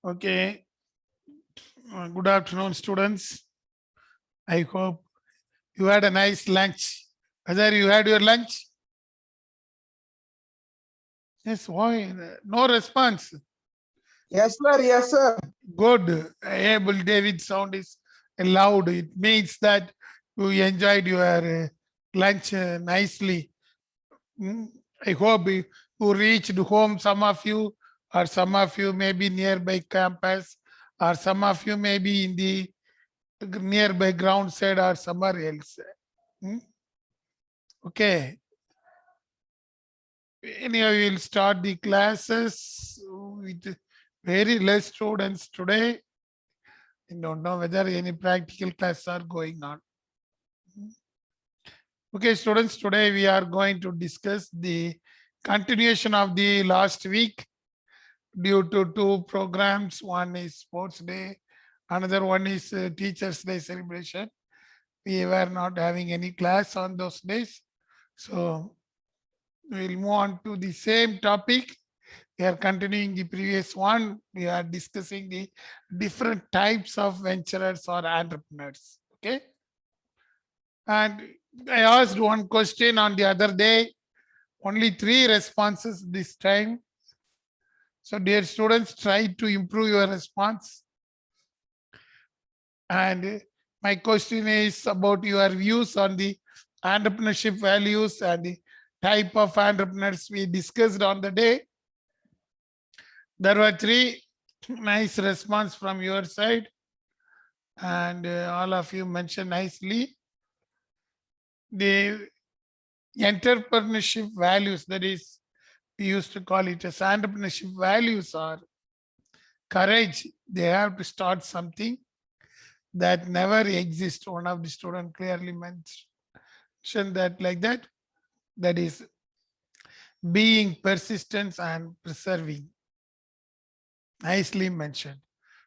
Okay. Good afternoon, students. I hope you had a nice lunch. Whether you had your lunch? Yes, why? No response. Yes, sir. Yes, sir. Good. Able David sound is loud. It means that you enjoyed your lunch nicely. I hope you reached home, some of you, or some of you may be nearby campus, or some of you may be in the nearby ground side or somewhere else. Okay. Anyhow, we will start the classes with very less students today. I don't know whether any practical classes are going on. Okay, students, today we are going to discuss the continuation of the last week due to two programs. One is Sports Day, another one is Teachers' Day celebration. We were not having any class on those days. So we'll move on to the same topic. We are continuing the previous one. We are discussing the different types of venturers or entrepreneurs. Okay. And I asked one question on the other day, only 3 responses this time. So dear students, try to improve your response. And my question is about your views on the entrepreneurship values and the type of entrepreneurs we discussed on the day. There were 3 nice response from your side, and all of you mentioned nicely. The entrepreneurship values, that is, we used to call it as entrepreneurship values, or courage. They have to start something that never exists. One of the students clearly mentioned that like that. That is being persistent and persevering. Nicely mentioned.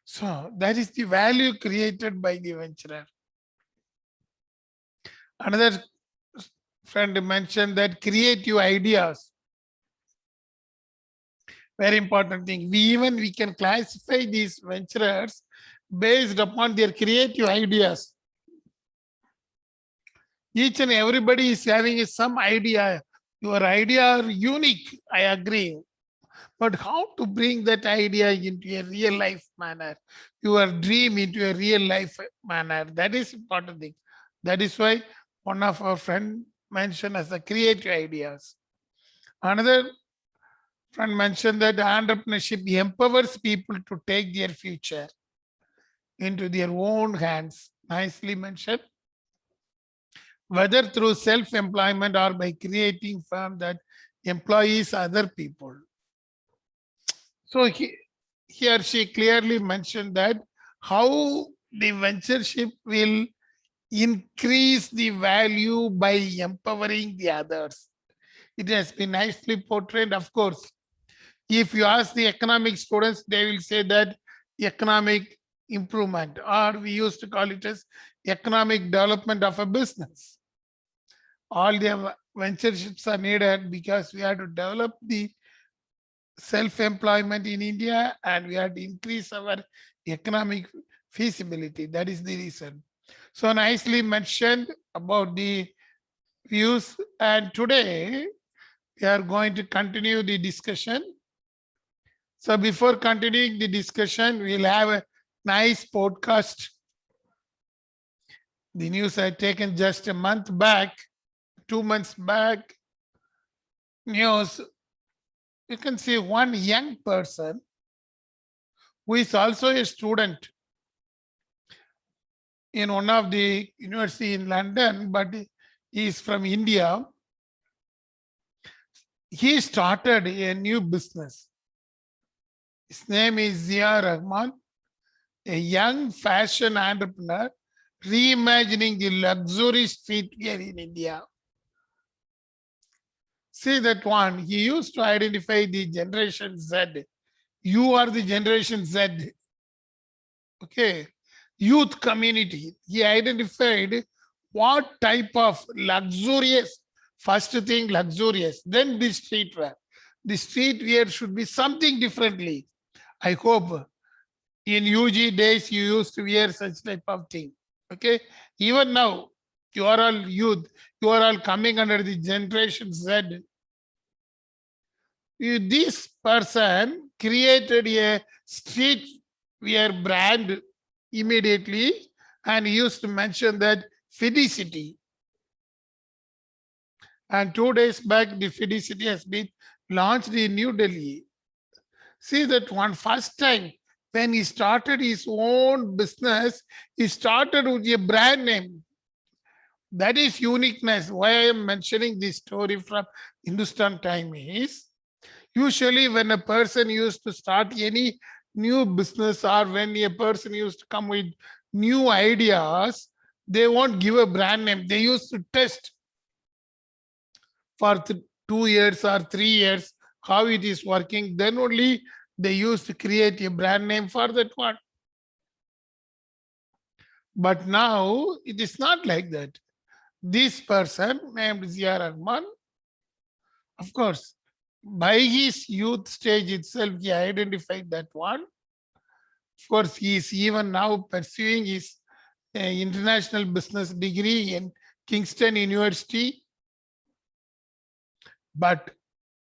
So that is the value created by the venturer. Another friend mentioned that creative ideas. Very important thing. We can classify these venturers based upon their creative ideas. Each and everybody is having some idea. Your idea are unique, I agree. But how to bring that idea into a real life manner, your dream into a real life manner, that is important thing. That is why one of our friend mentioned as the creative ideas. Another friend mentioned that entrepreneurship empowers people to take their future into their own hands. Nicely mentioned. Whether through self-employment or by creating firm that employs other people. So he or she clearly mentioned that how the ventureship will increase the value by empowering the others. It has been nicely portrayed, of course. If you ask the economic students, they will say that economic improvement, or we used to call it as economic development of a business. All the ventureships are needed because we have to develop the self-employment in India, and we have to increase our economic feasibility. That is the reason. So nicely mentioned about the views, and today we are going to continue the discussion. So before continuing the discussion, we'll have a nice podcast. The news I taken just a month back, 2 months back. News, you can see one young person who is also a student in one of the university in London, but he is from India. He started a new business. His name is Zia Rahman, a young fashion entrepreneur reimagining the luxury streetwear in India. See that one, he used to identify the generation Z. You are the generation Z. Okay. Youth community. He identified what type of luxurious, first thing luxurious, then the streetwear. The streetwear should be something differently. I hope In UG days, you used to wear such type of thing. Okay. Even now, you are all youth. You are all coming under the Generation Z. This person created a street wear brand immediately and used to mention that Fidicity. And 2 days back, the Fidicity has been launched in New Delhi. See that one first time when he started his own business, he started with a brand name. That is uniqueness. Why I am mentioning this story from Hindustan Time is usually when a person used to start any new business or when a person used to come with new ideas, they won't give a brand name. They used to test for 2 years or 3 years how it is working. Then only they used to create a brand name for that one. But now it is not like that. This person named Zia Rahman, of course, by his youth stage itself, he identified that one. Of course, he is even now pursuing his international business degree in Kingston University. But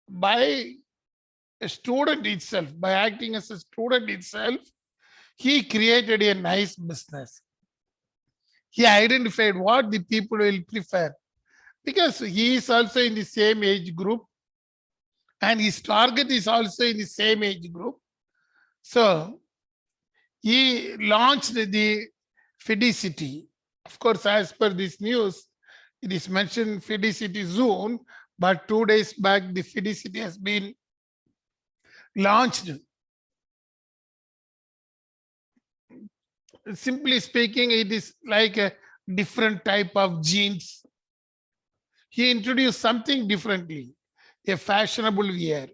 by a student itself, by acting as a student itself, he created a nice business. He identified what the people will prefer because he is also in the same age group and his target is also in the same age group. So he launched the Fidicity. Of course, as per this news, it is mentioned Fidicity Zone, but 2 days back, the Fidicity has been launched. Simply speaking, it is like a different type of jeans. He introduced something differently, a fashionable wear.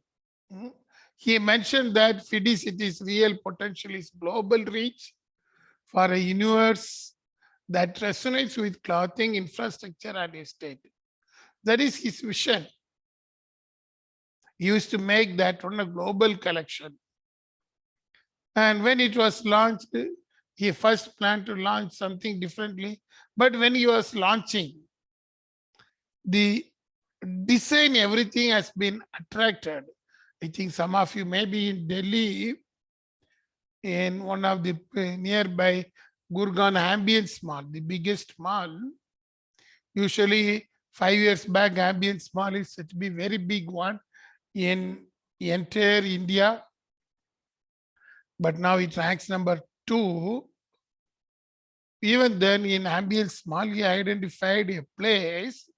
Hmm. He mentioned that Fidicity's real potential is global reach for a universe that resonates with clothing, infrastructure, and estate. That is his vision. He used to make that on a global collection. And when it was launched, he first planned to launch something differently. But when he was launching, the design, everything has been attracted. I think some of you may be in Delhi in one of the nearby Gurgaon Ambience Mall, the biggest mall. Usually 5 years back, Ambience Mall is such a very big one in entire India. But now it ranks number 2. Even then in Ambience Mall, he identified a place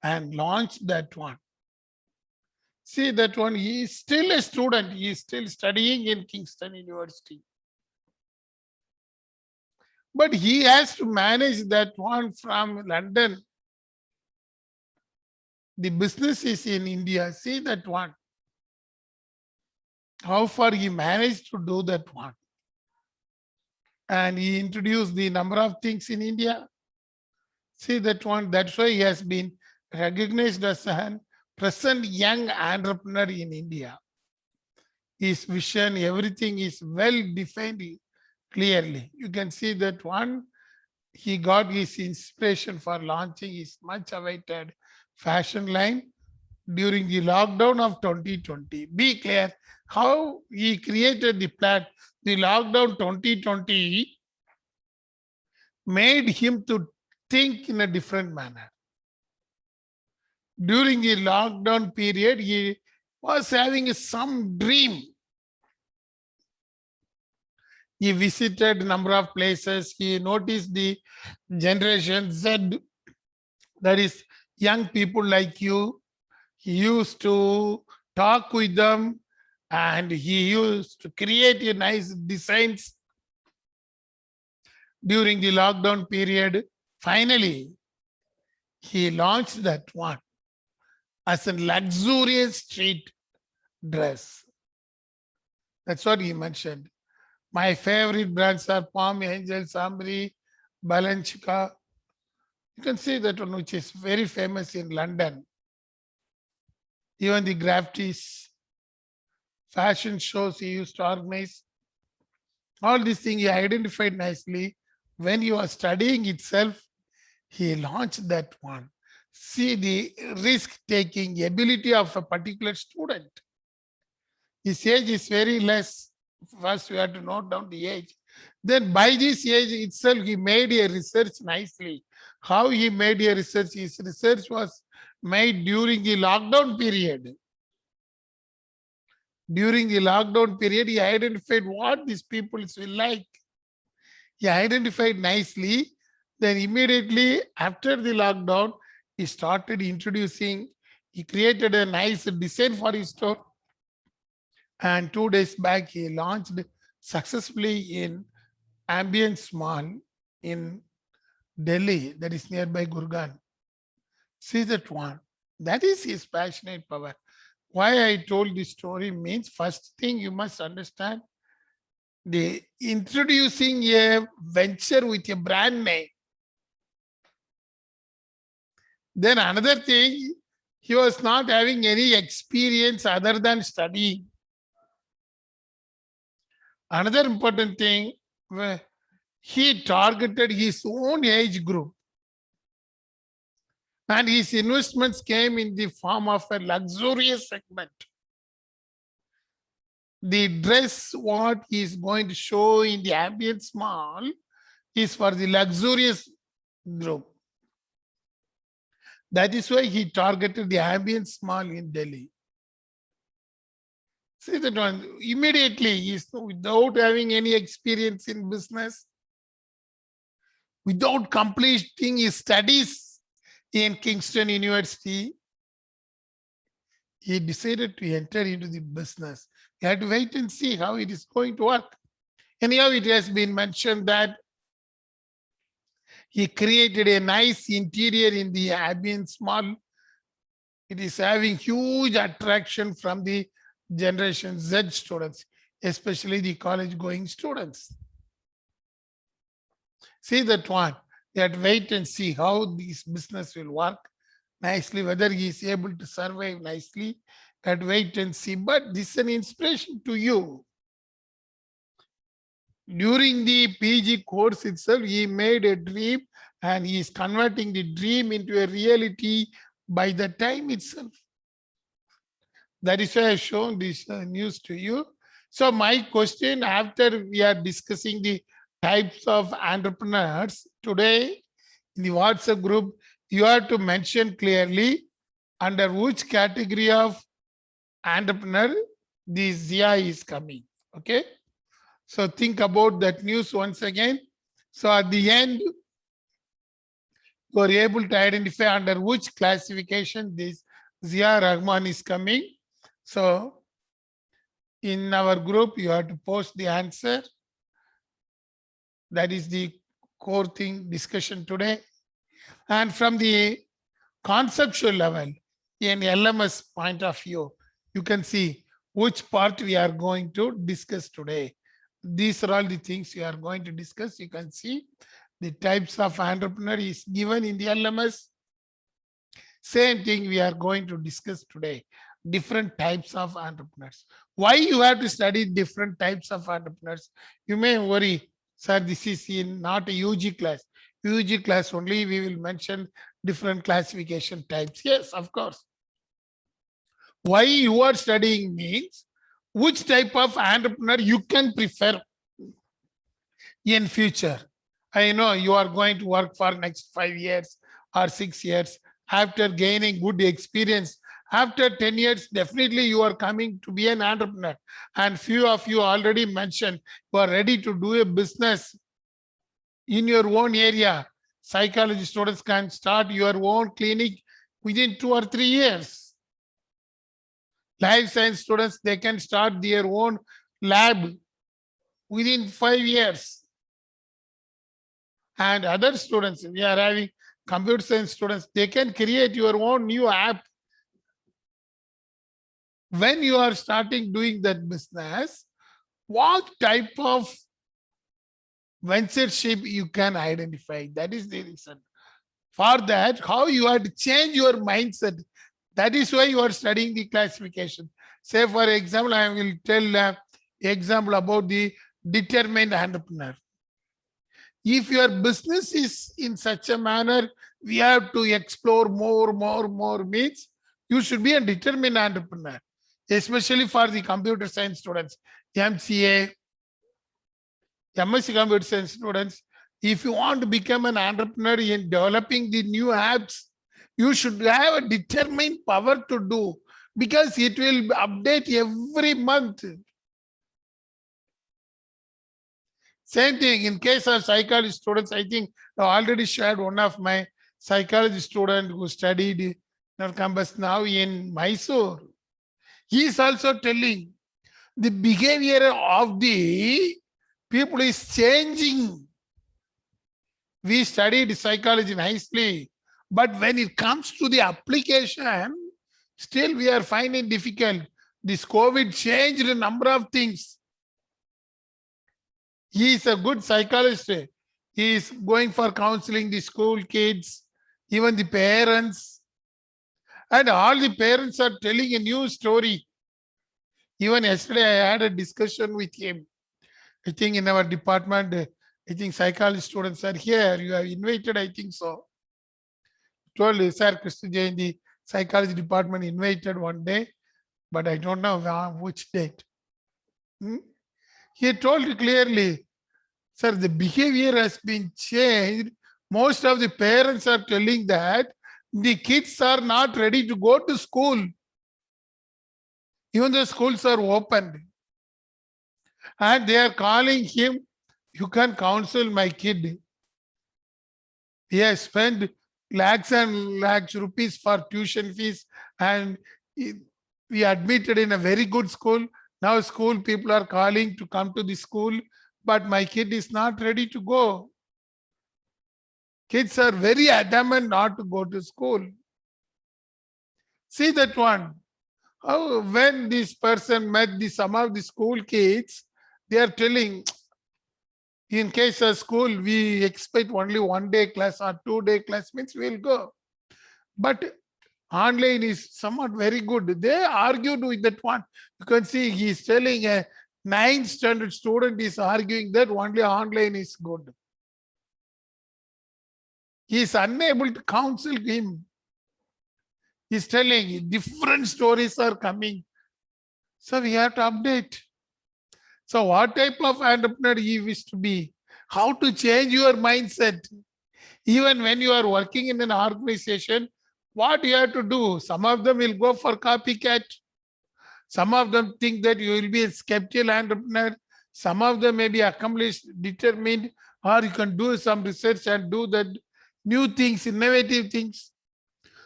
and launched that one. See that one, he is still a student. He is still studying in Kingston University. But he has to manage that one from London. The business is in India. See that one. How far he managed to do that one. And he introduced the number of things in India. See that one. That's why he has been recognized as a present young entrepreneur in India. His vision, everything is well defined clearly. You can see that one, he got his inspiration for launching his much awaited fashion line during the lockdown of 2020. Be clear how he created the plan. The lockdown 2020 made him to think in a different manner. During the lockdown period, he was having some dream. He visited a number of places. He noticed the Generation Z, that is young people like you. He used to talk with them and he used to create a nice designs during the lockdown period. Finally, he launched that one as a luxurious street dress. That's what he mentioned. My favorite brands are Palm Angel, Sambri, Balenciaga. You can see that one, which is very famous in London. Even the graffitis, fashion shows he used to organize. All these things he identified nicely. When he was studying itself, he launched that one. See the risk-taking ability of a particular student. His age is very less. First, we have to note down the age. Then by this age itself, he made a research nicely. How he made a research? His research was made during the lockdown period. During the lockdown period, he identified what these people will like. He identified nicely. Then immediately after the lockdown, he started introducing, he created a nice design for his store. And 2 days back, he launched successfully in Ambience Mall in Delhi, that is nearby Gurgaon. See that one. That is his passionate power. Why I told this story means, first thing you must understand, the introducing a venture with a brand name. Then another thing, he was not having any experience other than studying. Another important thing, he targeted his own age group. And his investments came in the form of a luxurious segment. The dress what he is going to show in the Ambience Mall is for the luxurious group. That is why he targeted the Ambience Mall in Delhi. See that one, immediately, he's without having any experience in business, without completing his studies in Kingston University, he decided to enter into the business. You have to wait and see how it is going to work. Anyhow, it has been mentioned that he created a nice interior in the Ambience Mall. It is having huge attraction from the Generation Z students, especially the college-going students. See that one. You have to wait and see how this business will work nicely, whether he is able to survive nicely. You have to wait and see. But this is an inspiration to you. During the PG course itself, he made a dream and he is converting the dream into a reality by the time itself. That is why I have shown this news to you. So my question, after we are discussing the types of entrepreneurs, today in the WhatsApp group, you have to mention clearly under which category of entrepreneur the Zia is coming. Okay. So think about that news once again. So at the end, you are able to identify under which classification this Zia Rahman is coming. So in our group, you have to post the answer. That is the core thing discussion today. And from the conceptual level, in LMS point of view, you can see which part we are going to discuss today. These are all the things we are going to discuss. You can see the types of entrepreneur is given in the LMS. Same thing we are going to discuss today. Different types of entrepreneurs. Why you have to study different types of entrepreneurs? You may worry, sir, this is in not a UG class. UG class only we will mention different classification types. Yes, of course. Why you are studying means which type of entrepreneur you can prefer in future. I know you are going to work for next 5 years or 6 years. After gaining good experience, after 10 years, definitely you are coming to be an entrepreneur. And few of you already mentioned you are ready to do a business in your own area. Psychology students can start your own clinic within 2 or 3 years. Life science students, they can start their own lab within 5 years. And other students, we are having computer science students, they can create your own new app. When you are starting doing that business, what type of ventureship you can identify? That is the reason. For that, how you have to change your mindset. That is why you are studying the classification. Say, for example, I will tell example about the determined entrepreneur. If your business is in such a manner, we have to explore more means you should be a determined entrepreneur, especially for the computer science students, MCA, MSc computer science students. If you want to become an entrepreneur in developing the new apps, you should have a determined power to do, because it will update every month. Same thing in case of psychology students. I think I already shared one of my psychology student who studied in our campus now in Mysore. He is also telling the behavior of the people is changing. We studied psychology nicely, but when it comes to the application, still we are finding difficult. This COVID changed a number of things. He is a good psychologist. He is going for counseling the school kids, even the parents. And all the parents are telling a new story. Even yesterday, I had a discussion with him. I think in our department, I think psychology students are here. You are invited, I think so. Told Sir Krishna Jain, the psychology department invited one day, but I don't know which date. He told clearly, sir, the behavior has been changed. Most of the parents are telling that the kids are not ready to go to school. Even the schools are opened. And they are calling him, you can counsel my kid. He has spent lakhs and lakhs rupees for tuition fees, and we admitted in a very good school. Now school people are calling to come to the school, but my kid is not ready to go. Kids are very adamant not to go to school. See that one. How when this person met some of the school kids, they are telling, in case of school, we expect only 1 day class or 2 day class, means we'll go. But online is somewhat very good. They argued with that one. You can see he's telling a 9th standard student is arguing that only online is good. He is unable to counsel him. He's telling different stories are coming. So we have to update. So what type of entrepreneur you wish to be? How to change your mindset? Even when you are working in an organization, what you have to do? Some of them will go for copycat. Some of them think that you will be a skeptical entrepreneur. Some of them may be accomplished, determined, or you can do some research and do the new things, innovative things.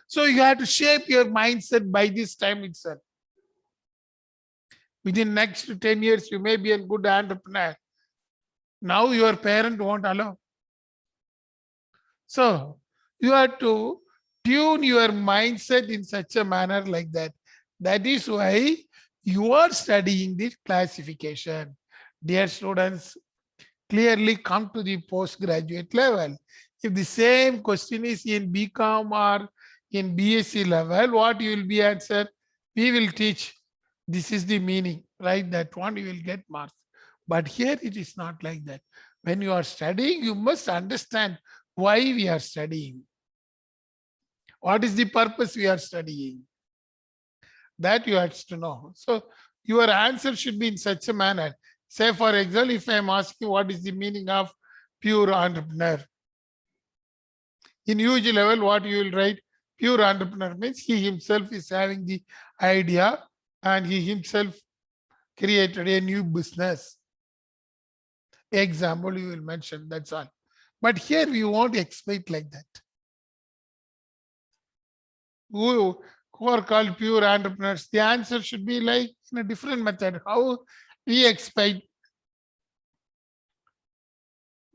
So you have to shape your mindset by this time itself. Within next 10 years, you may be a good entrepreneur. Now your parent won't allow. So you have to tune your mindset in such a manner like that. That is why you are studying this classification. Dear students, clearly come to the postgraduate level. If the same question is in BCom or in BSc level, what you will be answer? We will teach. This is the meaning, right? That one you will get marks. But here it is not like that. When you are studying, you must understand why we are studying. What is the purpose we are studying? That you have to know. So your answer should be in such a manner. Say, for example, if I am asking what is the meaning of pure entrepreneur? In UG level, what you will write? Pure entrepreneur means he himself is having the idea and he himself created a new business. Example you will mention, that's all. But here we won't expect like that. Who are called pure entrepreneurs? The answer should be like in a different method. How we expect.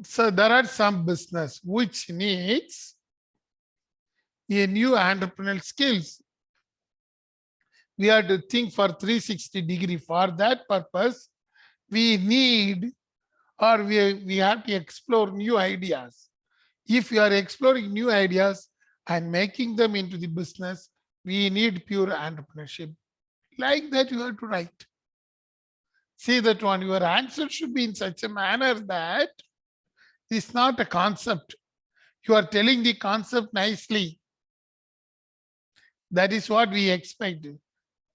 So there are some business which needs a new entrepreneurial skills. We have to think for 360 degree. For that purpose, we need or we have to explore new ideas. If we are exploring new ideas and making them into the business, we need pure entrepreneurship. Like that, you have to write. See that one. Your answer should be in such a manner that it's not a concept. You are telling the concept nicely. That is what we expect.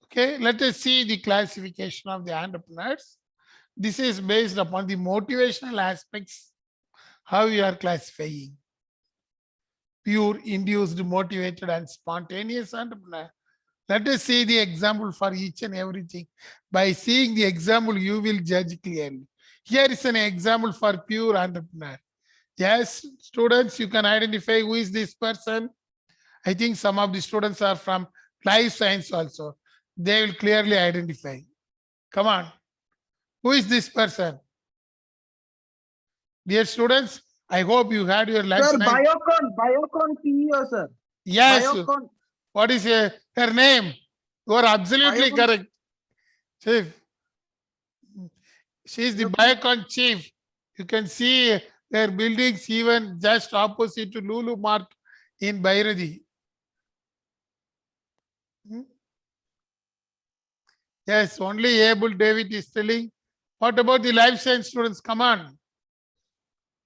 Okay, let us see the classification of the entrepreneurs. This is based upon the motivational aspects, how you are classifying. Pure, induced, motivated, and spontaneous entrepreneur. Let us see the example for each and everything. By seeing the example, you will judge clearly. Here is an example for pure entrepreneur. Yes, students, you can identify who is this person. I think some of the students are from life science also. They will clearly identify. Come on. Who is this person? Dear students, I hope you had your lunch. Sir, Biocon CEO, sir. Yes. Biocon. What is her name? You are absolutely Biocon. correct. Chief. She is the Biocon chief. You can see their buildings even just opposite to Lulu Mart in Bairadi. Yes, only able David is telling. What about the life science students? Come on.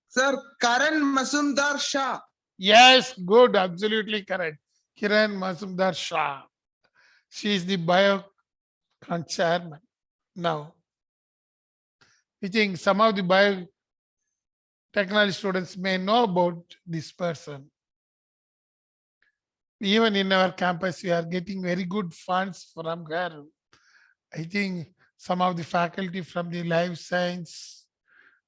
Sir, Karan Mazumdar Shah. Yes, good, absolutely correct. Kiran Mazumdar Shah. She is the Biocon chairman now. I think some of the biotechnology students may know about this person. Even in our campus, we are getting very good funds from her. I think some of the faculty from the life science,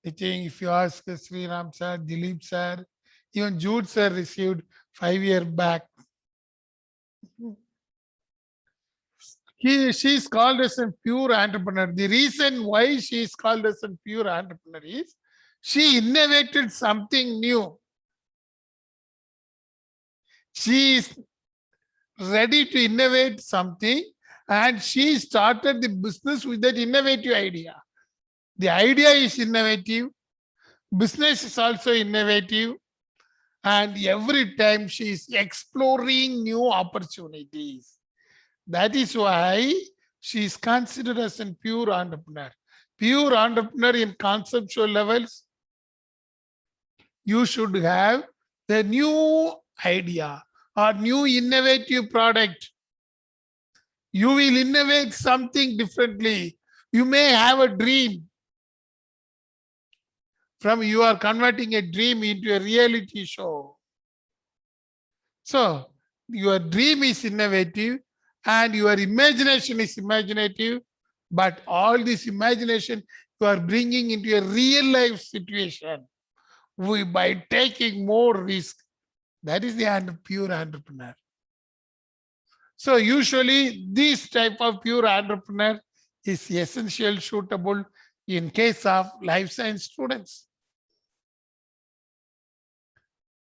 I think if you ask Sri Ram sir, Dilip sir, even Jude sir received 5 years back. She is called as a pure entrepreneur. The reason why she is called as a pure entrepreneur is she innovated something new. She is ready to innovate something and she started the business with that innovative idea. The idea is innovative, business is also innovative, and every time she is exploring new opportunities. That is why she is considered as a pure entrepreneur. Pure entrepreneur in conceptual levels, you should have the new idea or new innovative product. You will innovate something differently. You may have a dream. From you are converting a dream into a reality show. So your dream is innovative and your imagination is imaginative, but all this imagination you are bringing into a real life situation by taking more risk. That is the pure entrepreneur. So usually this type of pure entrepreneur is essential suitable in case of life science students.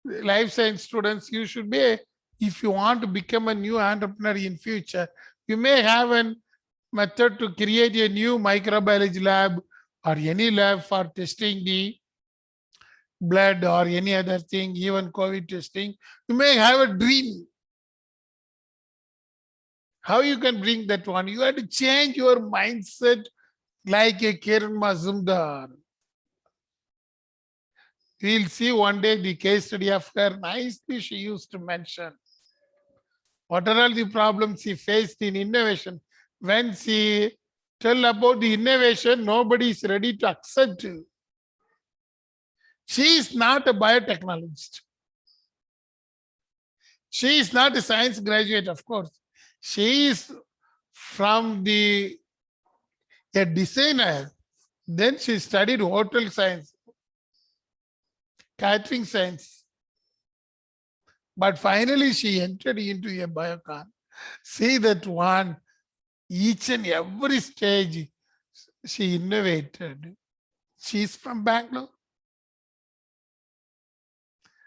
Life science students, you should be, if you want to become a new entrepreneur in future, you may have a method to create a new microbiology lab or any lab for testing the blood or any other thing, even COVID testing. You may have a dream. How you can bring that one? You have to change your mindset like a Kiran Mazumdar. We'll see one day the case study of her. Nicely she used to mention what are all the problems she faced in innovation. When she tell about the innovation, nobody is ready to accept it. She is not a biotechnologist. She is not a science graduate, of course. She is from a designer. Then she studied hotel science, catering science. But finally she entered into a biocon. See that one, each and every stage she innovated. She is from Bangalore.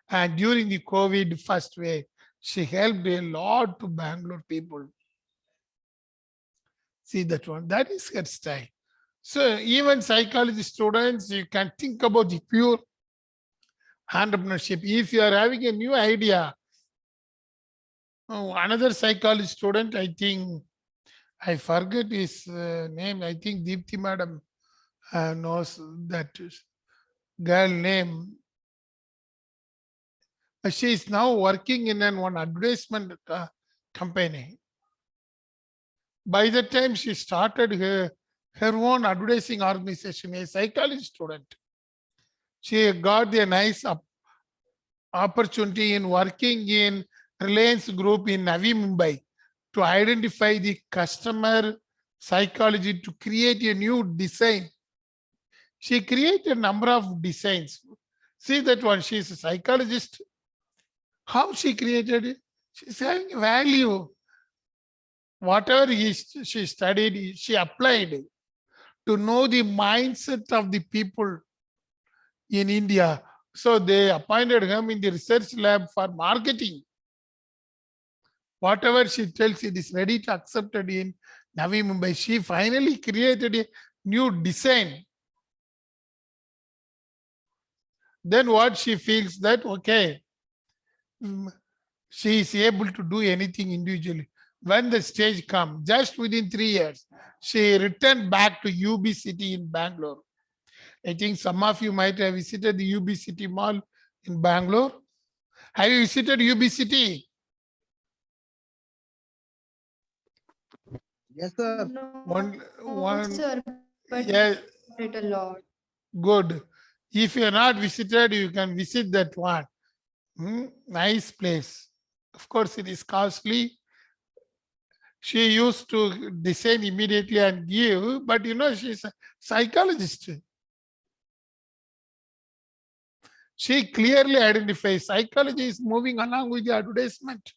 And during the COVID first wave, she helped a lot to Bangalore people. See that one, that is her style. So even psychology students, you can think about the pure entrepreneurship. If you are having a new idea, another psychology student, I think, I forget his name, I think Deepthi madam knows that girl name. She is now working in one advertisement company. By the time she started her own advertising organization, a psychology student, she got a nice opportunity in working in Reliance Group in Navi Mumbai to identify the customer psychology to create a new design. She created a number of designs. See that one, she is a psychologist. How she created it? She's having value. Whatever she studied, she applied to know the mindset of the people in India. So they appointed him in the research lab for marketing. Whatever she tells, it is ready to accept it in Navi Mumbai. She finally created a new design. Then what she feels that, okay, she is able to do anything individually. When the stage comes, just within 3 years, she returned back to UB City in Bangalore. I think some of you might have visited the UB City Mall in Bangalore. Have you visited UB City? Yes, sir. No, sir, but Yeah, it a lot. good. If you are not visited, you can visit that one. Nice place. Of course, it is costly. She used to design immediately and give, but she's a psychologist. She clearly identifies psychology is moving along with the advertisement.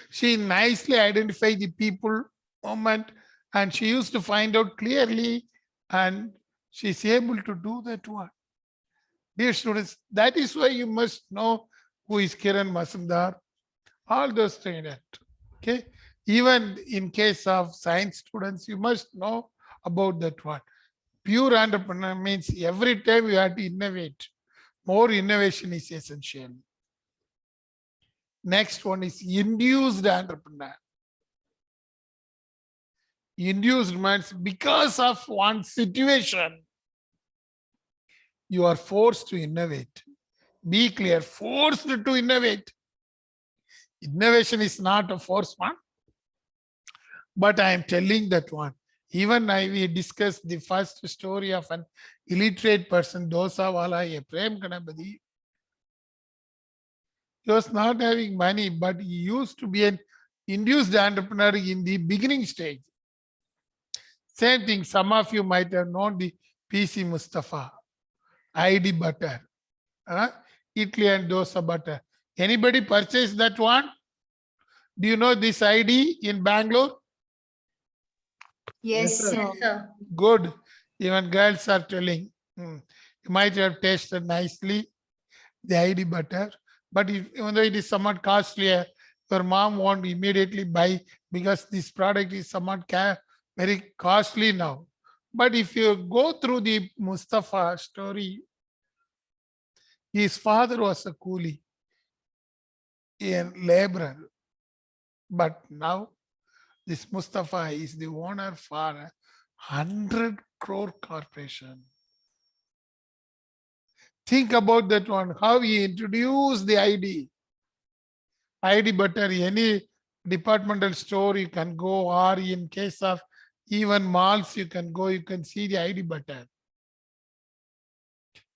She nicely identified the people, moment, and she used to find out clearly, and she's able to do that one. Dear students, that is why you must know who is Kiran Mazumdar, all those trainers. Okay. Even in case of science students, you must know about that one. Pure entrepreneur means every time you have to innovate. More innovation is essential. Next one is induced entrepreneur. Induced means because of one situation, you are forced to innovate. Be clear, forced to innovate. Innovation is not a forced one, but I am telling that one. Even we discussed the first story of an illiterate person, Dosa Wala, a Prem Ganapati. He was not having money, but he used to be an induced entrepreneur in the beginning stage. Same thing, some of you might have known the PC Mustafa, ID butter, Italy and dosa butter. Anybody purchased that one? Do you know this ID in Bangalore? Yes, Yes, sir. sir. Good. Even girls are telling. You might have tasted nicely the ID butter, but even though it is somewhat costlier, your mom won't immediately buy because this product is somewhat very costly now. But if you go through the Mustafa story, his father was a coolie, a laborer. But now this Mustafa is the owner for a 100 crore corporation. Think about that one, how he introduced the ID. ID butter, any departmental store you can go, or in case of even malls you can go, you can see the ID butter.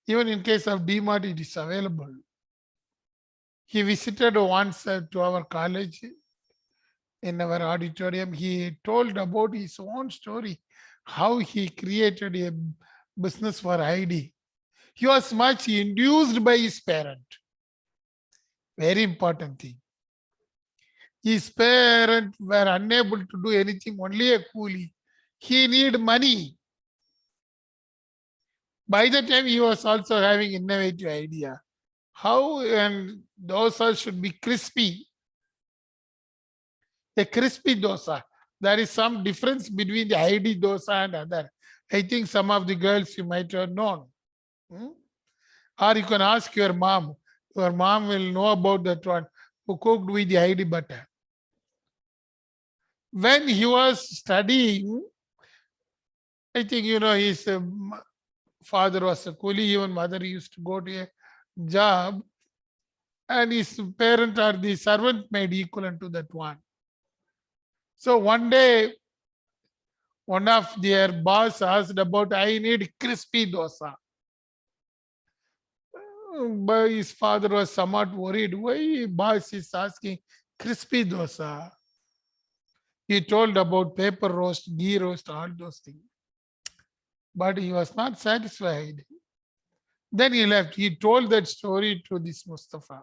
Even in case of DMart, it is available. He visited once to our college in our auditorium. He told about his own story, how he created a business for ID. He was much induced by his parent. Very important thing. His parents were unable to do anything, only a coolie. He needed money. By the time he was also having innovative idea. How and dosa should be crispy. A crispy dosa. There is some difference between the ID dosa and other. I think some of the girls you might have known. Or you can ask your mom. Your mom will know about that one who cooked with the ID butter. When he was studying, I think, his father was a coolie, even mother used to go to a job, and his parents are the servant maid equivalent to that one. So one day, one of their boss asked about, I need crispy dosa. But his father was somewhat worried. Why boss is asking crispy dosa? He told about paper roast, ghee roast, all those things. But he was not satisfied. Then he left. He told that story to this Mustafa.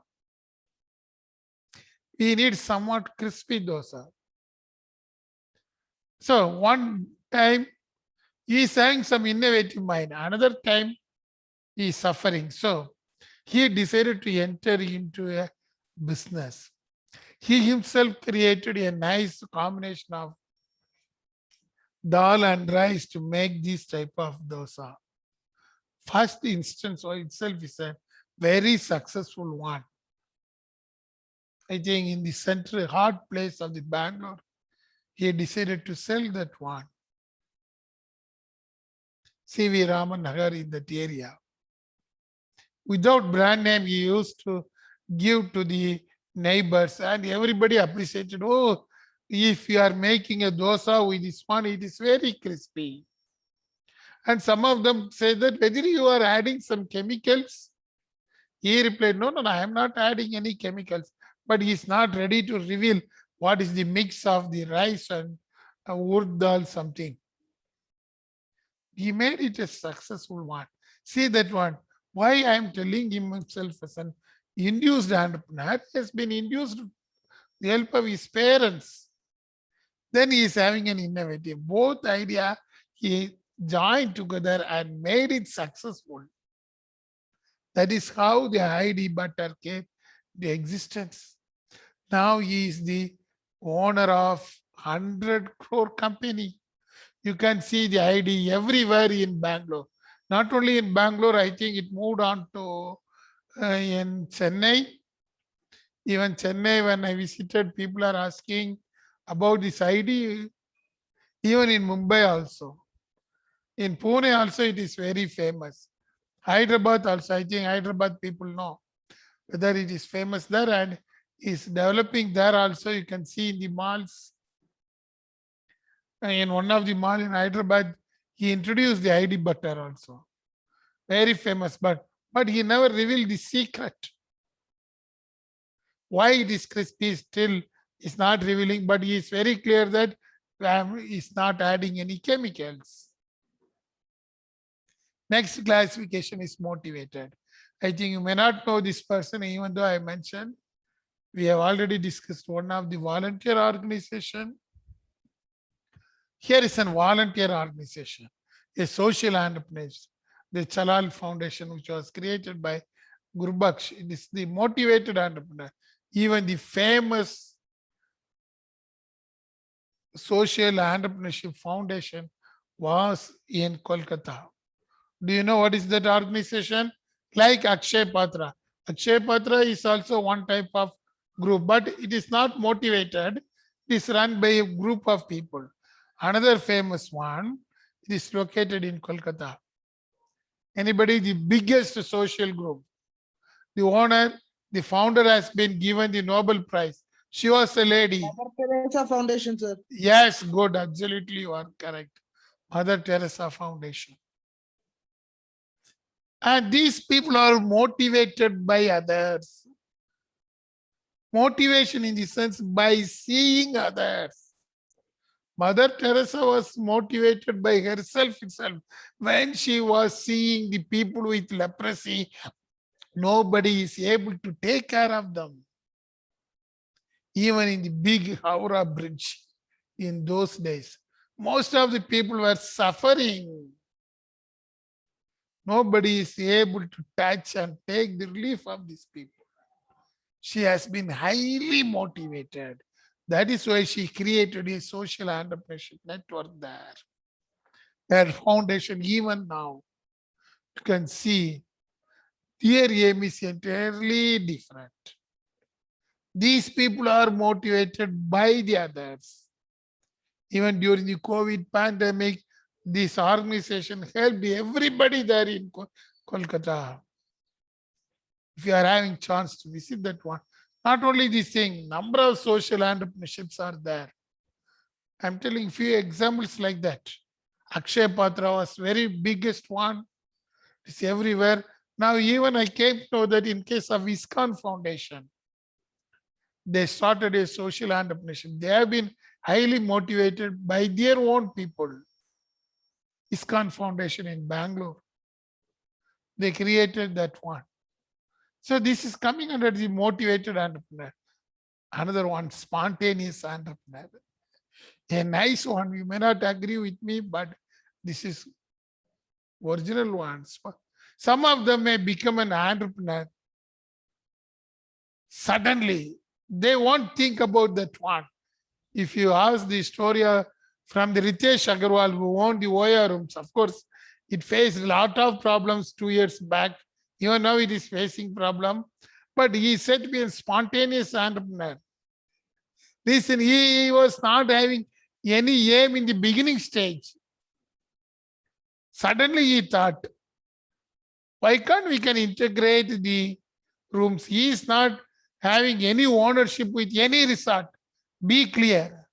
We need somewhat crispy dosa. So one time he is having some innovative mind. Another time he is suffering. So he decided to enter into a business. He himself created a nice combination of dal and rice to make this type of dosa. First instance itself is a very successful one. I think in the central hard place of the Bangalore, he decided to sell that one. C.V. Raman Nagar in that area. Without brand name, he used to give to the neighbors, and everybody appreciated. Oh, if you are making a dosa with this one, it is very crispy. And some of them say that whether you are adding some chemicals. He replied, no, I am not adding any chemicals. But he is not ready to reveal what is the mix of the rice and urd dal something. He made it a successful one. See that one. Why I am telling him himself as an induced entrepreneur, he has been induced with the help of his parents. Then he is having an innovative. Both idea he joined together and made it successful. That is how the ID butter came to existence. Now he is the owner of 100 crore company. You can see the ID everywhere in Bangalore. Not only in Bangalore, I think it moved on to in Chennai. Even Chennai, when I visited, people are asking about this ID. Even in Mumbai also. In Pune also, it is very famous. Hyderabad also, I think Hyderabad people know whether it is famous there and is developing there also. You can see in the malls. In one of the mall in Hyderabad, he introduced the ID butter also. Very famous, but he never revealed the secret. Why it is crispy still is not revealing, but he is very clear that he is not adding any chemicals. Next classification is motivated. I think you may not know this person, even though I mentioned. We have already discussed one of the volunteer organization. Here is a volunteer organization, a social entrepreneur, the Chalal Foundation, which was created by Gurbaksh. It is the motivated entrepreneur. Even the famous social entrepreneurship foundation was in Kolkata. Do you know what is that organization? Like Akshay Patra. Akshay Patra is also one type of group, but it is not motivated. It is run by a group of people. Another famous one is located in Kolkata. Anybody? The biggest social group. The owner, the founder has been given the Nobel Prize. She was a lady. Mother Teresa Foundation, sir. Yes, good. Absolutely, you are correct. Mother Teresa Foundation. And these people are motivated by others. Motivation in the sense by seeing others. Mother Teresa was motivated by herself itself. When she was seeing the people with leprosy, nobody is able to take care of them. Even in the big Howrah Bridge in those days, most of the people were suffering. Nobody is able to touch and take the relief of these people. She has been highly motivated. That is why she created a social entrepreneurship network there. Her foundation, even now, you can see their aim is entirely different. These people are motivated by the others. Even during the COVID pandemic, This organization helped everybody there in Kolkata. If you are having chance to visit that one, not only this thing, number of social entrepreneurships are there. I'm telling few examples like that. Akshay Patra was very biggest one. It's everywhere. Now even I came to know that in case of ISKCON Foundation, they started a social entrepreneurship. They have been highly motivated by their own people. ISKCON Foundation in Bangalore. They created that one. So this is coming under the motivated entrepreneur. Another one, spontaneous entrepreneur. A nice one. You may not agree with me, but this is original ones. Some of them may become an entrepreneur. Suddenly, they won't think about that one. If you ask the story from the Ritesh Agarwal who owned the Oya rooms, of course, it faced a lot of problems 2 years back. Even now it is facing problem. But he said to be a spontaneous entrepreneur. Listen, he was not having any aim in the beginning stage. Suddenly he thought, why can't we can integrate the rooms? He is not having any ownership with any resort. Be clear.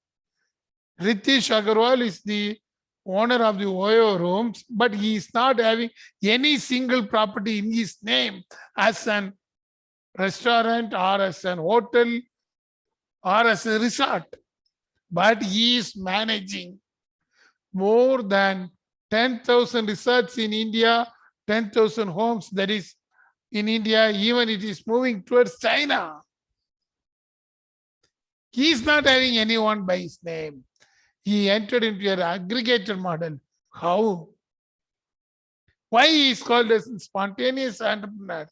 Ritesh Agarwal is the owner of the Oyo rooms, but he is not having any single property in his name as an restaurant or as an hotel or as a resort. But he is managing more than 10,000 resorts in India, 10,000 homes, that is in India, even it is moving towards China. He is not having anyone by his name. He entered into an aggregator model. How? Why he is called as a spontaneous entrepreneur?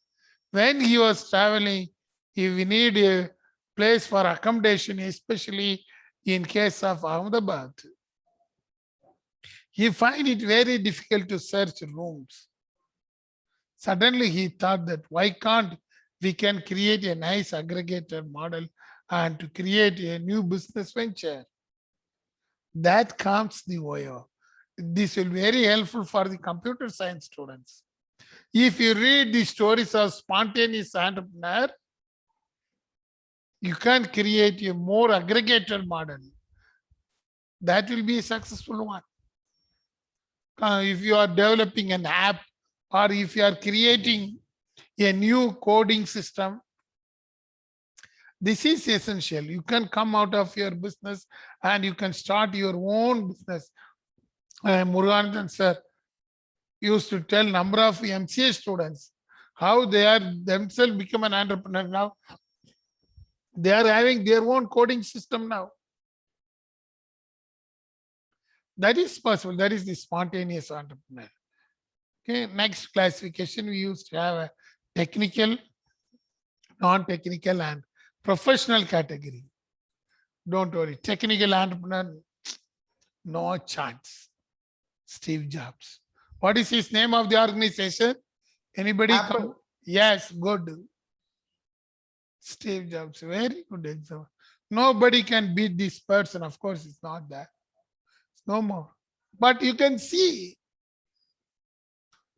When he was traveling, if we need a place for accommodation, especially in case of Ahmedabad, he find it very difficult to search rooms. Suddenly he thought that why can't we can create a nice aggregator model and to create a new business venture. That comes the OYO. This will be very helpful for the computer science students. If you read the stories of spontaneous entrepreneur, you can create a more aggregator model. That will be a successful one. If you are developing an app or if you are creating a new coding system, this is essential. You can come out of your business and you can start your own business. Muruganathan sir used to tell number of MCA students how they are themselves become an entrepreneur now. They are having their own coding system now. That is possible. That is the spontaneous entrepreneur. Okay, next classification, we used to have a technical, non-technical, and professional category. Don't worry, technical entrepreneur, no chance. Steve Jobs. What is his name of the organization? Anybody Apple. come? Yes, good. Steve Jobs, very good example. Nobody can beat this person. Of course, it's not that. It's no more. But you can see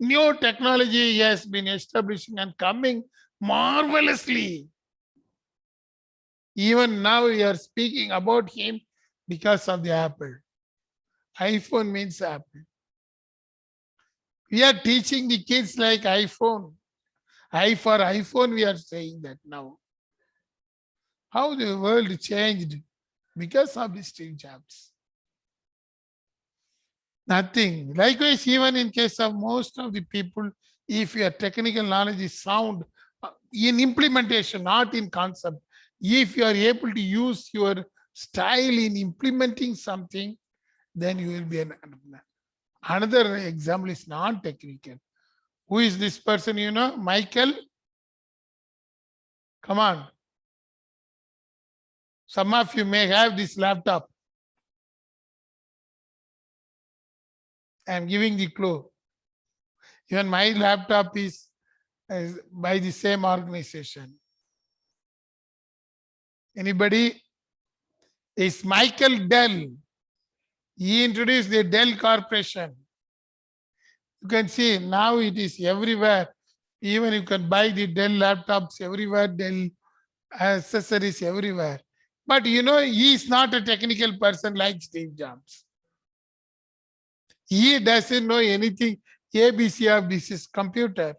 new technology has been establishing and coming marvelously. Even now we are speaking about him because of the Apple. iPhone means Apple. We are teaching the kids like iPhone. I for iPhone, we are saying that now. How the world changed because of the Steve Jobs. Nothing. Likewise, even in case of most of the people, if your technical knowledge is sound in implementation, not in concept, if you are able to use your style in implementing something, then you will be an entrepreneur. Another example is non-technical. Who is this person, you know? Michael? Come on. Some of you may have this laptop. I'm giving the clue. Even my laptop is by the same organization. Anybody? Is Michael Dell. He introduced the Dell Corporation. You can see now it is everywhere. Even you can buy the Dell laptops everywhere, Dell accessories everywhere. But he is not a technical person like Steve Jobs. He doesn't know anything ABC of this is computer.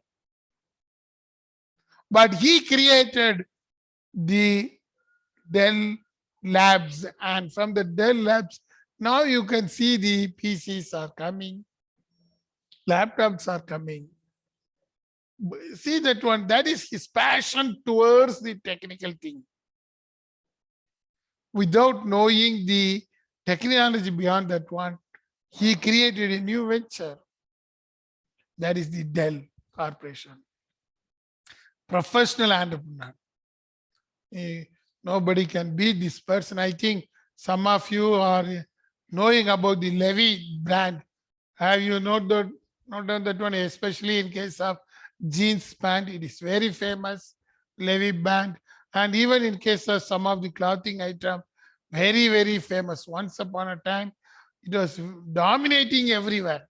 But he created the Dell Labs, and from the Dell Labs, now you can see the PCs are coming, laptops are coming. See that one, that is his passion towards the technical thing. Without knowing the technology beyond that one, he created a new venture. That is the Dell Corporation. Professional entrepreneur. Nobody can beat this person. I think some of you are knowing about the Levi brand. Have you noted down that one, especially in case of jeans pant? It is very famous, Levi brand. And even in case of some of the clothing item, very, very famous. Once upon a time, it was dominating everywhere.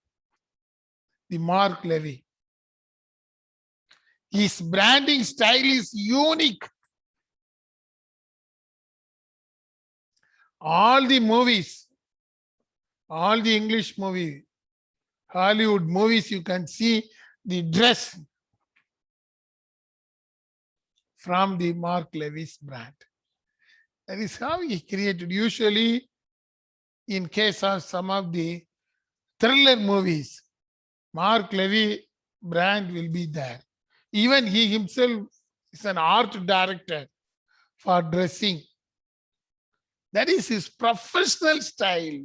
The Mark Levy. His branding style is unique. All the movies, all the English movie, Hollywood movies, you can see the dress from the Mark Levy's brand. That is how he created. Usually, in case of some of the thriller movies, Mark Levy brand will be there. Even he himself is an art director for dressing. That is his professional style.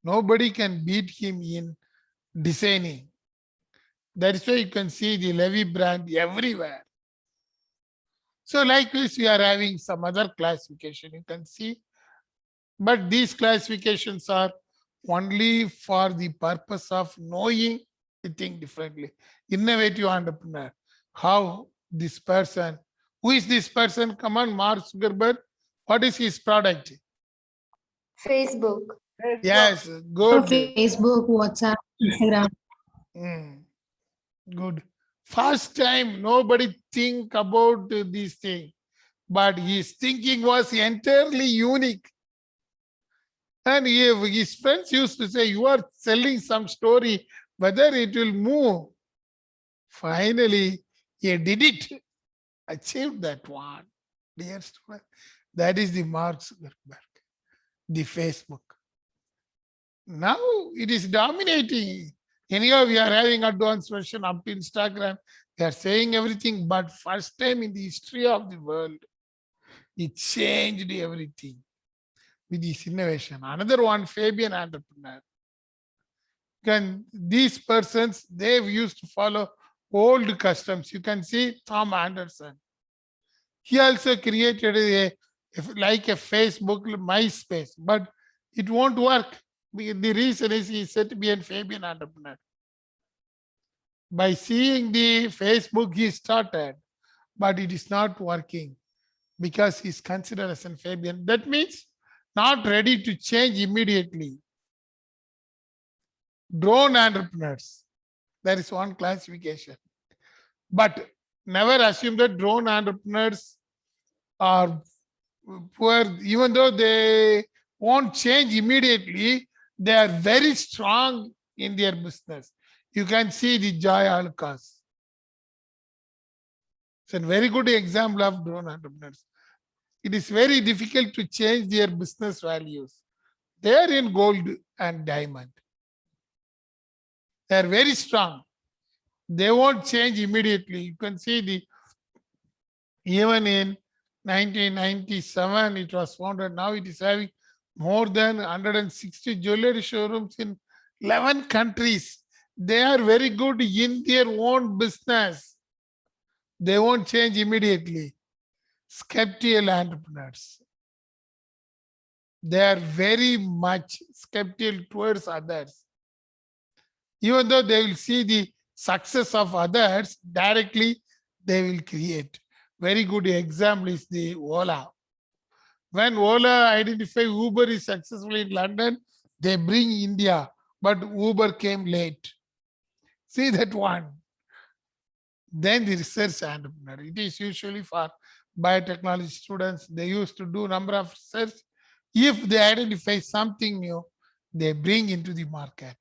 Nobody can beat him in designing. That is why you can see the Levy brand everywhere. So likewise, we are having some other classification you can see. But these classifications are only for the purpose of knowing the thing differently. Innovative entrepreneur. How this person, who is this person? Come on, Mark Zuckerberg. What is his product? Facebook. Yes, good. Facebook, WhatsApp, Instagram. Good. First time nobody think about this thing, but his thinking was entirely unique. And his friends used to say, you are selling some story, whether it will move. Finally, he did it, achieved that one. Dear student, that is the Mark Zuckerberg, the Facebook. Now it is dominating. Anyhow, we are having advanced version up to Instagram. They are saying everything, but first time in the history of the world, it changed everything with this innovation. Another one, Fabian entrepreneur. These persons, they used to follow old customs. You can see Tom Anderson. He also created like a Facebook, MySpace, but it won't work. The reason is he said to be a Fabian entrepreneur. By seeing the Facebook, he started, but it is not working because he's considered as a Fabian. That means not ready to change immediately. Drone entrepreneurs. There is one classification. But never assume that drone entrepreneurs are poor, even though they won't change immediately. They are very strong in their business. You can see the Joy Alucas. It's a very good example of drone entrepreneurs. It is very difficult to change their business values. They are in gold and diamond. They are very strong. They won't change immediately. You can see even in 1997, it was founded. Now it is having more than 160 jewelry showrooms in 11 countries. They are very good in their own business. They won't change immediately. Skeptical entrepreneurs. They are very much skeptical towards others. Even though they will see the success of others, directly they will create. Very good example is the Ola. When Ola identified Uber is successful in London, They bring India, but Uber came late. See that one. Then the research entrepreneur. It is usually for biotechnology students. They used to do number of research. If they identify something new, they bring into the market.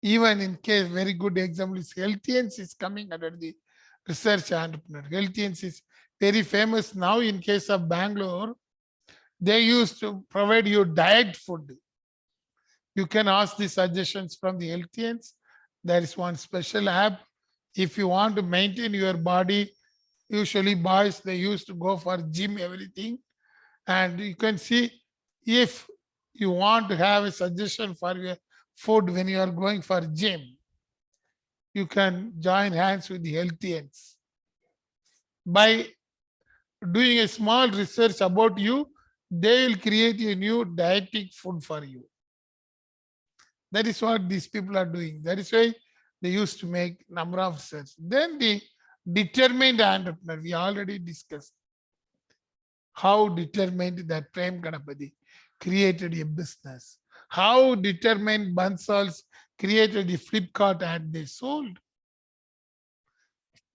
Even in case, very good example is Healthians is coming under the research entrepreneur. Healthians is very famous now in case of Bangalore. They used to provide you diet food. You can ask the suggestions from the Healthians. There is one special app. If you want to maintain your body, usually boys, they used to go for gym, everything. And you can see if you want to have a suggestion for your food when you are going for gym, you can join hands with the Healthians. By doing a small research about you, they will create a new dietetic food for you. That is what these people are doing. That is why they used to make number of research. Then the determined entrepreneur, we already discussed how determined that Prem Ganapati created a business. How determined Bansals created the Flipkart and they sold.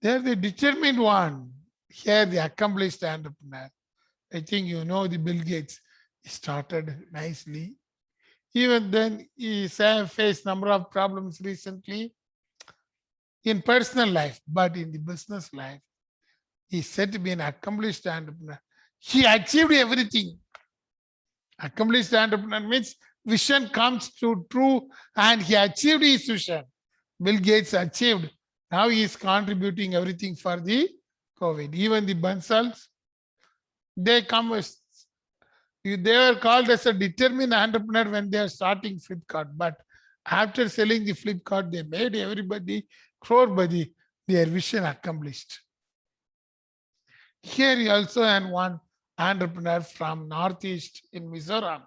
They're the determined one. Here the accomplished entrepreneur. I think you know the Bill Gates started nicely. Even then he faced number of problems recently in personal life, but in the business life, he said to be an accomplished entrepreneur. He achieved everything. Accomplished entrepreneur means vision comes to true and he achieved his vision. Bill Gates achieved. Now he is contributing everything for the COVID. Even the Bansals, they come with, they were called as a determined entrepreneur when they are starting Flipkart. But after selling the Flipkart, they made everybody crore-badi, their vision accomplished. Here you also have one entrepreneur from Northeast in Mizoram.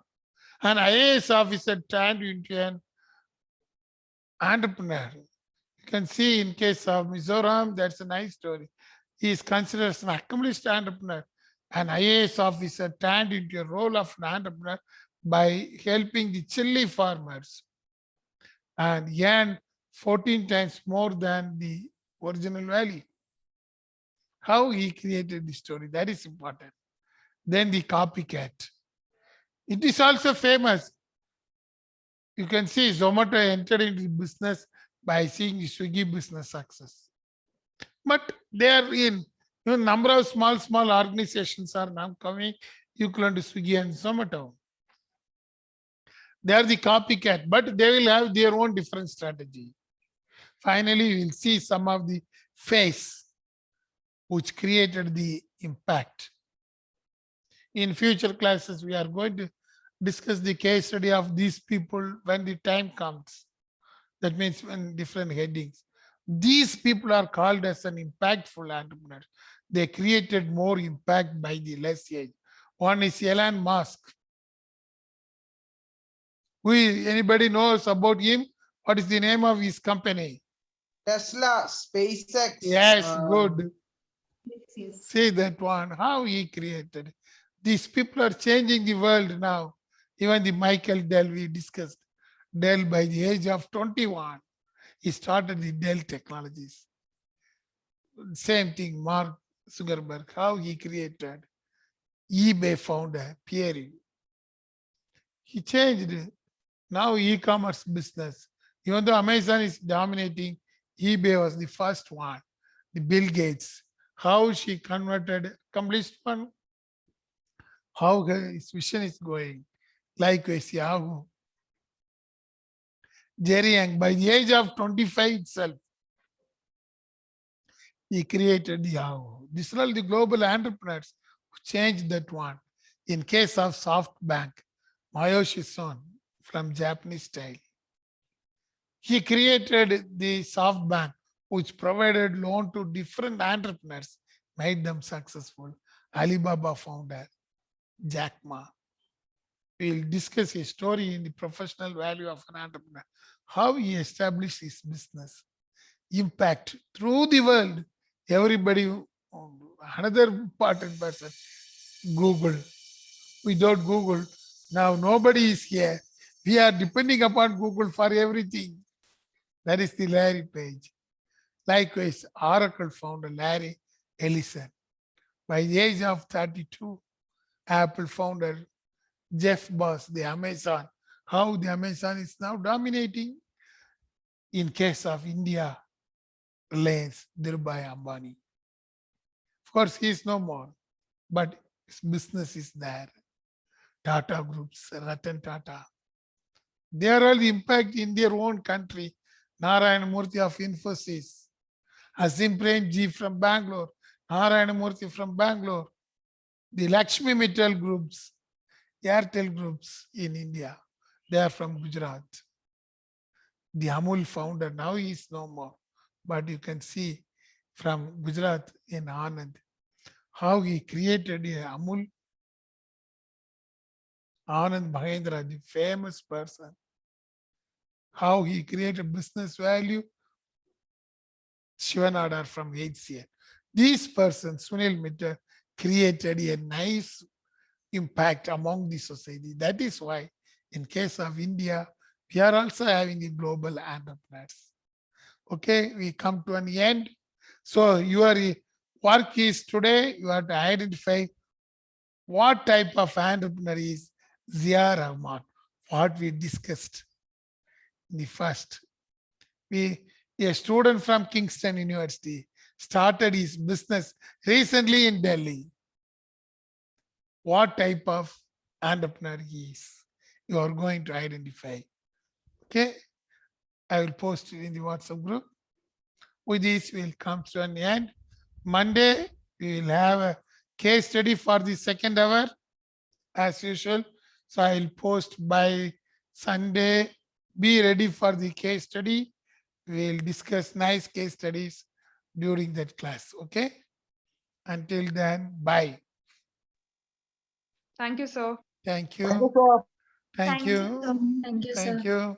An IAS officer turned into an entrepreneur. You can see in case of Mizoram, that's a nice story. He is considered as an accomplished entrepreneur. An IAS officer turned into a role of an entrepreneur by helping the chili farmers and earned 14 times more than the original value. How he created the story, that is important. Then the copycat. It is also famous. You can see Zomato entered into business by seeing the Swiggy business success. But they are in number of small organizations are now coming equivalent to Swiggy and Zomato. They are the copycat, but they will have their own different strategy. Finally, we will see some of the face which created the impact. In future classes, we are going to discuss the case study of these people when the time comes. That means when different headings. These people are called as an impactful entrepreneur. They created more impact by the less age. One is Elon Musk. Anybody knows about him? What is the name of his company? Tesla, SpaceX. Yes, good. Yes. See that one, how he created. These people are changing the world now. Even the Michael Dell, we discussed. Dell by the age of 21, he started the Dell Technologies. Same thing, Mark Zuckerberg, how he created. eBay founder, Pierre. He changed it. Now e-commerce business. Even though Amazon is dominating, eBay was the first one. The Bill Gates, how she converted, accomplished one, how his vision is going. Likewise, Yahoo. Jerry Yang, by the age of 25 itself, he created the Yahoo. These are all the global entrepreneurs who changed that one. In case of SoftBank, Masayoshi Son from Japanese style. He created the SoftBank, which provided loan to different entrepreneurs, made them successful. Alibaba founder, Jack Ma. We'll discuss his story in the professional value of an entrepreneur, how he established his business, impact through the world. Everybody, another important person, Google. Without Google, Now nobody is here. We are depending upon Google for everything. That is the Larry Page. Likewise, Oracle founder Larry Ellison. By the age of 32, Apple founder Jeff Bezos, the Amazon. How the Amazon is now dominating. In case of India, Reliance, Dhirubhai Ambani. Of course, he is no more, but his business is there. Tata Groups, Ratan Tata. They are all impact in their own country. Narayana Murthy of Infosys, Azim Premji from Bangalore, Narayana Murthy from Bangalore, the Lakshmi Mittal groups, Airtel groups in India, they are from Gujarat. The Amul founder, now he is no more, but you can see from Gujarat in Anand, how he created a Amul. Anand Mahendra, the famous person, how he created business value. Shivanadar from HCL. These persons, Sunil Mittal, created a nice impact among the society. That is why, in case of India, we are also having a global entrepreneurs. Okay, we come to an end. So your work is today, you have to identify what type of entrepreneur is Zia Rahman, what we discussed in the first. A student from Kingston University started his business recently in Delhi. What type of entrepreneur he is, you are going to identify. Okay, I will post it in the WhatsApp group. With this, we will come to an end. Monday, we will have a case study for the second hour, as usual. So I will post by Sunday. Be ready for the case study. We will discuss nice case studies during that class. Okay. Until then, bye. Thank you, sir. Thank Thank you. you, sir. Thank Thank you, you. sir. Thank you, Thank sir. you.